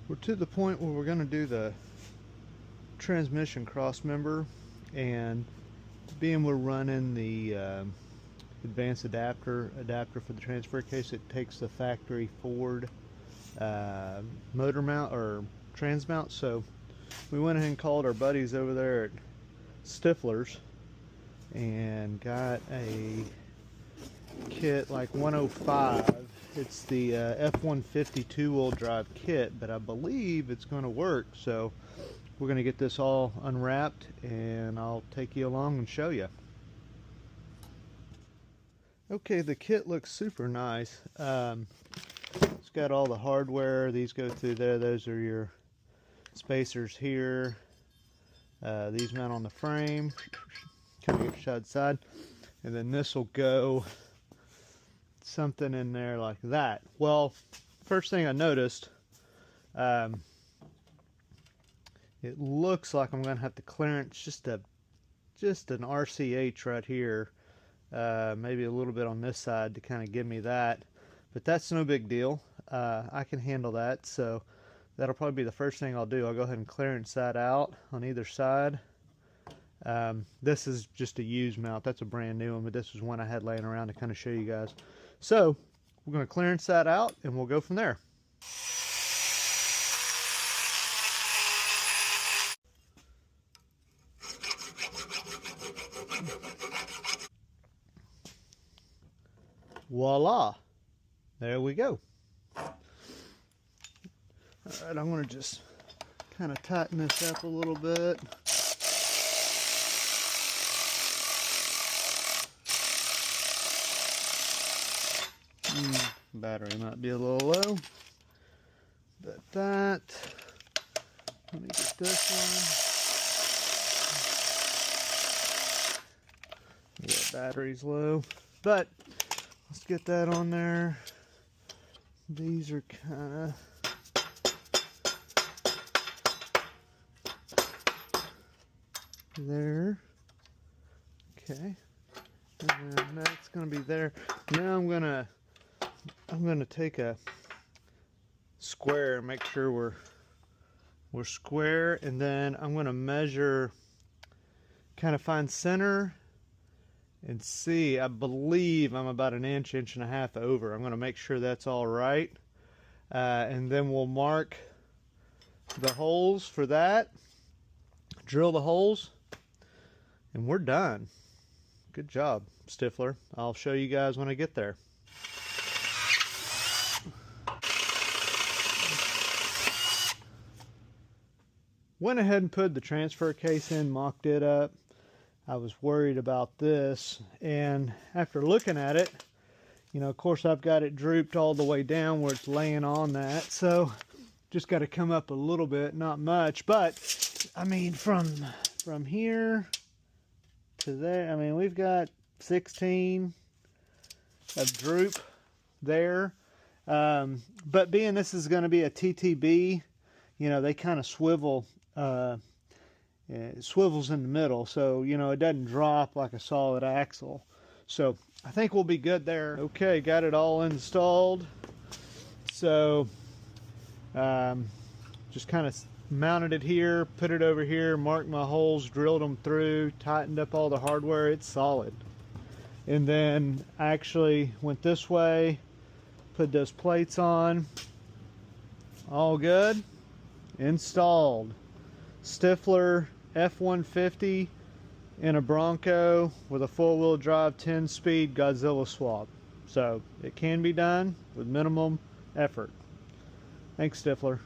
We're to the point where we're going to do the transmission cross member, and being we're running the advanced adapter for the transfer case, it takes the factory Ford motor mount or trans mount. So we went ahead and called our buddies over there at Stifler's and got a kit like 105. It's the F-150 two-wheel drive kit, but I believe it's going to work. So we're going to get this all unwrapped and I'll take you along and show you. Okay, the kit looks super nice. It's got all the hardware. These go through there. Those are your spacers here. These mount on the frame, kind of get side to side, and then this will go something in there like that. Well, first thing I noticed, it looks like I'm going to have to clearance just an RCH right here, maybe a little bit on this side to kind of give me that, but that's no big deal. I can handle that, so that'll probably be the first thing I'll do. I'll go ahead and clearance that out on either side. This is just a used mount. That's a brand new one, but this was one I had laying around to kind of show you guys. So we're going to clearance that out and we'll go from there. Voila, there we go. All right, I'm going to just kind of tighten this up a little bit. Battery might be a little low, but let me get this one. Yeah, battery's low, but let's get that on there. These are kind of there. Okay, and then that's going to be there. Now I'm going to take a square, make sure we're square, and then I'm going to measure, kind of find center and see. I believe I'm about an inch and a half over. I'm going to make sure that's all right, and then we'll mark the holes for that, drill the holes, and we're done. Good job, Stifler. I'll show you guys when I get there. Went ahead and put the transfer case in, mocked it up. I was worried about this, and after looking at it, you know, of course I've got it drooped all the way down where it's laying on that, so just got to come up a little bit, not much, but I mean from here to there, I mean we've got 16 of droop there, but being this is going to be a TTB, you know, they kind of swivel. It swivels in the middle, so you know it doesn't drop like a solid axle. So I think we'll be good there. Okay, got it all installed. So just kind of mounted it here, put it over here, marked my holes, drilled them through, tightened up all the hardware. It's solid. And then I actually went this way, put those plates on. All good. Installed. Stifler F-150 in a Bronco with a four-wheel drive 10-speed Godzilla swap. So it can be done with minimum effort. Thanks, Stifler.